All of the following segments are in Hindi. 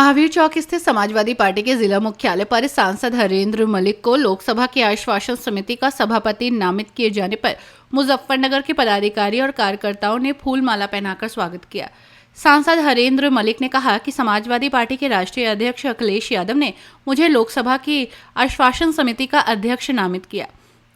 महावीर चौक स्थित समाजवादी पार्टी के जिला मुख्यालय पर सांसद हरेंद्र मलिक को लोकसभा की आश्वासन समिति का सभापति नामित किए जाने पर मुजफ्फरनगर के पदाधिकारी और कार्यकर्ताओं ने फूल माला पहनाकर स्वागत किया। सांसद हरेंद्र मलिक ने कहा कि समाजवादी पार्टी के राष्ट्रीय अध्यक्ष अखिलेश यादव ने मुझे लोकसभा की आश्वासन समिति का अध्यक्ष नामित किया।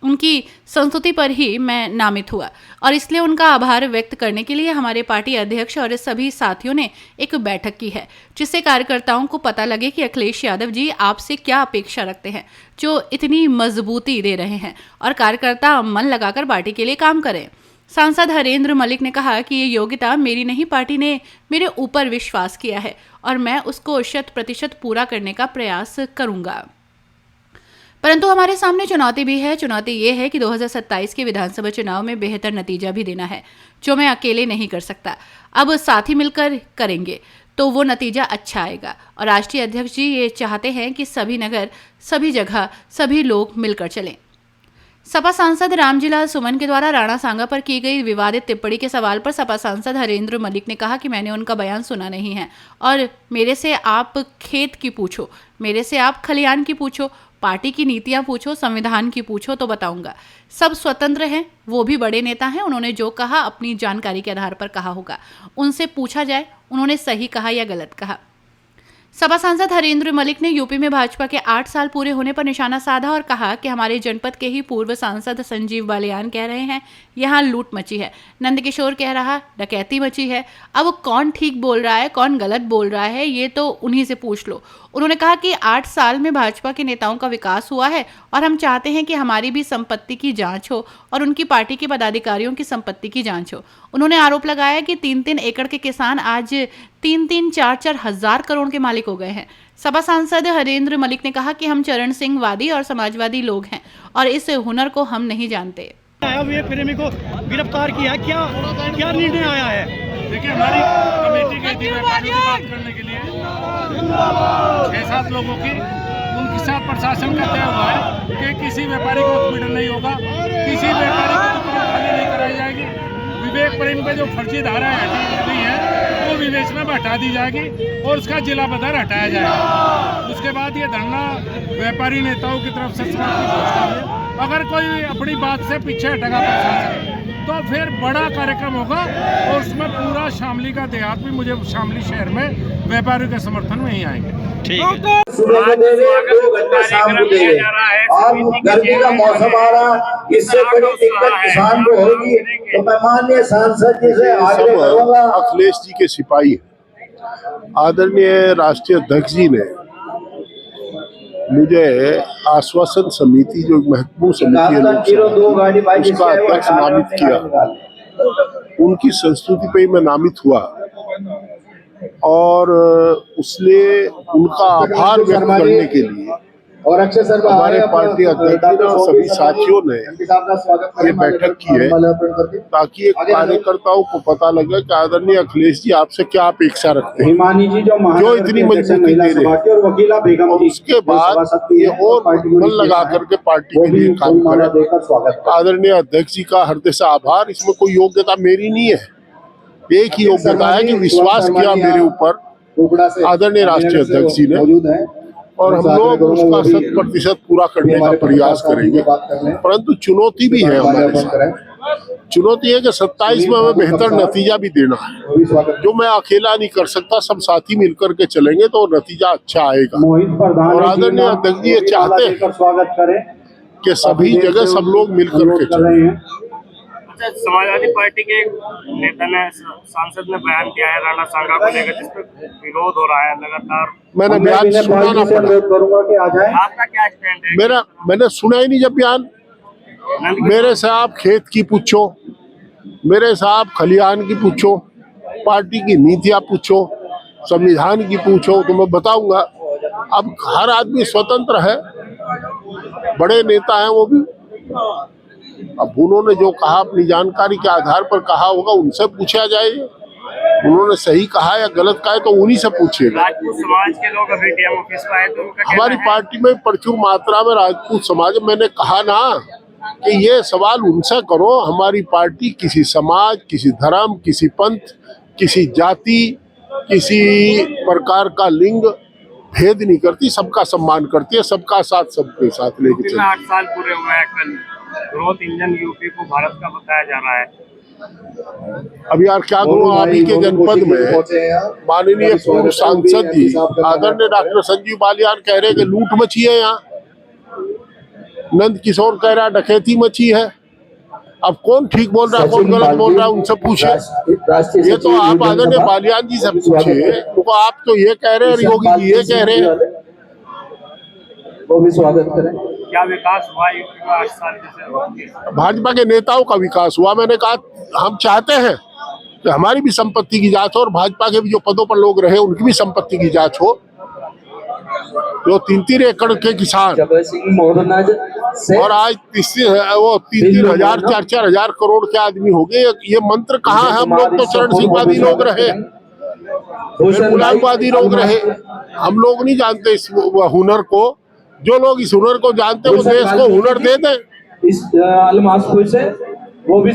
उनकी संस्तुति पर ही मैं नामित हुआ और इसलिए उनका आभार व्यक्त करने के लिए हमारे पार्टी अध्यक्ष और सभी साथियों ने एक बैठक की है, जिससे कार्यकर्ताओं को पता लगे कि अखिलेश यादव जी आपसे क्या अपेक्षा रखते हैं, जो इतनी मजबूती दे रहे हैं और कार्यकर्ता मन लगाकर पार्टी के लिए काम करें। सांसद हरेंद्र मलिक ने कहा कि ये योग्यता मेरी नहीं, पार्टी ने मेरे ऊपर विश्वास किया है और मैं उसको 100% पूरा करने का प्रयास करूंगा। परंतु हमारे सामने चुनौती भी है। चुनौती ये है कि 2027 के विधानसभा चुनाव में बेहतर नतीजा भी देना है, जो मैं अकेले नहीं कर सकता। अब साथी मिलकर करेंगे तो वो नतीजा अच्छा आएगा और राष्ट्रीय अध्यक्ष जी ये चाहते हैं कि सभी नगर, सभी जगह, सभी लोग मिलकर चलें। सपा सांसद रामजीलाल सुमन के द्वारा राणा सांगा पर की गई विवादित टिप्पणी के सवाल पर सपा सांसद हरेंद्र मलिक ने कहा कि मैंने उनका बयान सुना नहीं है और मेरे से आप खेत की पूछो, मेरे से आप खलियान की पूछो, पार्टी की नीतियां पूछो, संविधान की पूछो तो बताऊंगा। सब स्वतंत्र हैं, वो भी बड़े नेता हैं। उन्होंने जो कहा अपनी जानकारी के आधार पर कहा होगा, उनसे पूछा जाए उन्होंने सही कहा या गलत कहा। सपा सांसद हरेंद्र मलिक ने यूपी में भाजपा के 8 साल पूरे होने पर निशाना साधा और कहा कि हमारे जनपद के ही पूर्व सांसद संजीव बालियान कह रहे हैं यहाँ लूट मची है, नंदकिशोर कह रहा डकैती मची है। अब कौन ठीक बोल रहा है, कौन गलत बोल रहा है, ये तो उन्हीं से पूछ लो। उन्होंने कहा कि 8 साल में भाजपा के नेताओं का विकास हुआ है और हम चाहते हैं कि हमारी भी संपत्ति की जांच हो और उनकी पार्टी के पदाधिकारियों की संपत्ति की जांच हो। उन्होंने आरोप लगाया कि 3-3 एकड़ के किसान आज 3-3, 4-4 हजार करोड़ के मालिक हो गए हैं। सपा सांसद हरेंद्र मलिक ने कहा कि हम चरण सिंह वादी और समाजवादी लोग हैं और इस हुनर को हम नहीं जानते। वे प्रेमी को गिरफ्तार किया, क्या निर्णय आया है? देखिए, हमारी कमेटी गई थी व्यापारियों की बात करने के लिए 6-7 लोगों की। उनके साथ प्रशासन का तय हुआ है कि किसी व्यापारी को उत्पीड़न नहीं होगा, किसी व्यापारी को उत्पीड़न खाली नहीं कराई जाएगी। विवेक प्रेम पे जो फर्जी धाराएं हटी है वो विवेचना में हटा दी जाएगी और उसका जिला बदर हटाया जाएगा। उसके बाद ये धरना व्यापारी नेताओं की तरफ से समाप्ति घोषणा है। अगर कोई अपनी बात से पीछे हटेगा प्रशासन तो फिर बड़ा कार्यक्रम होगा और उसमें पूरा शामली का देहात भी, मुझे शामली शहर में व्यापारियों के समर्थन में ही आएंगे। ठीक है। 2 घंटे शाम को दे और गर्मी का मौसम आ रहा, इससे बड़ी दिक्कत किसान को होगी। तो मैं माननीय सांसद जी से आग्रह करूंगा। अखिलेश जी के सिपाही आदरणीय राष्ट्रीय अध्यक्ष जी ने मुझे आश्वासन समिति, जो महत्वपूर्ण समिति है, उसका अध्यक्ष नामित किया। उनकी संस्तुति पे मैं नामित हुआ और उसने उनका आभार व्यक्त करने के लिए और अक्षय सर हमारे पार्टी अध्यक्ष और सभी साथियों ने ये बैठक की है ताकि एक कार्यकर्ताओं को पता लगे कि आदरणीय अखिलेश जी आपसे क्या अपेक्षा रखते हैं, जो इतनी मजबूती दे रहे हैं। और उसके बाद ये और मन लगा करके पार्टी के लिए काम करें। आदरणीय अध्यक्ष जी का हृदय से आभार। इसमें कोई योग्यता मेरी नहीं है, एक ही योग्यता है कि विश्वास किया मेरे ऊपर आदरणीय राष्ट्रीय अध्यक्ष जी ने और हम लोग उसका 100% पूरा करने का प्रयास करेंगे। परंतु चुनौती भी है हमारे साथ। चुनौती है कि 27 में हमें बेहतर नतीजा भी देना है, जो मैं अकेला नहीं कर सकता। सब साथी मिलकर के चलेंगे तो नतीजा अच्छा आएगा। और आदरणीय अध्यक्ष जी ये चाहते हैं कि सभी जगह सब लोग मिलकर के चलें। अच्छा, समाजवादी पार्टी के नेता ने, सांसद ने बयान दिया है राणा सांगा को लेकर, जिस पर विरोध हो रहा है लगातार। मैंने बयान सुनाना पड़ा। आपका क्या स्टैंड है? मैंने सुना ही नहीं जब बयान। मेरे से आप खेत की पूछो, मेरे से आप खलियान की पूछो, पार्टी की नीतियां पूछो, संविधान की पूछो तो मैं बताऊंगा। अब हर आदमी स्वतंत्र है, बड़े नेता हैं वो भी। अब उन्होंने जो कहा अपनी जानकारी के आधार पर कहा होगा, उनसे पूछा जाए उन्होंने सही कहा या गलत कहा है तो उन्हीं से पूछिएगा। राजपूत समाज के लोग अभी डीएम ऑफिस में आए तो उनका हमारी पार्टी में प्रचुर मात्रा में राजपूत समाज, मैंने कहा ना कि ये सवाल उनसे करो। हमारी पार्टी किसी समाज, किसी धर्म, किसी पंथ, किसी जाति किसी प्रकार का लिंग भेद नहीं करती, सबका सम्मान करती है, सबका साथ सबके साथ लेके यूपी चलती में है। 8 साल पूरे हुए हैं कल। ग्रोथ इंजन यूपी को भारत का बताया जा रहा है। अब यार क्या करूँ, आप ही के जनपद में माननीय पूर्व सांसद जी आदरणीय डॉक्टर संजीव बालियान कह रहे हैं कि लूट मची है यहाँ, नंद किशोर कह रहा है डकैती मची है। अब कौन ठीक बोल रहा है कौन गलत बोल रहा है उनसे पूछिए। ये तो आप आदरणीय बालियान जी से पूछिए, तो आप तो ये कह रहे हैं, योगी जी ये कह रहे हैं। वो भी स्वागत करें। क्या विकास हुआ यूपी में 8 साल जैसे? भाजपा के नेताओं का विकास हुआ। मैंने कहा हम चाहते हैं कि हमारी भी संपत्ति की जांच हो और भाजपा के भी जो पदों पर लोग रहे उनकी भी संपत्ति की जांच हो। जो 3-3 एकड़ के किसान और आज 3-3 हजार 4-4 हजार करोड़ के आदमी हो गए, ये मंत्र कहाँ है? हम लोग तो चरण सिंहवादी लोग रहे, गुलामवादी लोग रहे, हम लोग नहीं जानते इस हुनर को। जो लोग इस हुनर को जानते हैं वो देश को हुनर दे दें। इस अलमास से वो भी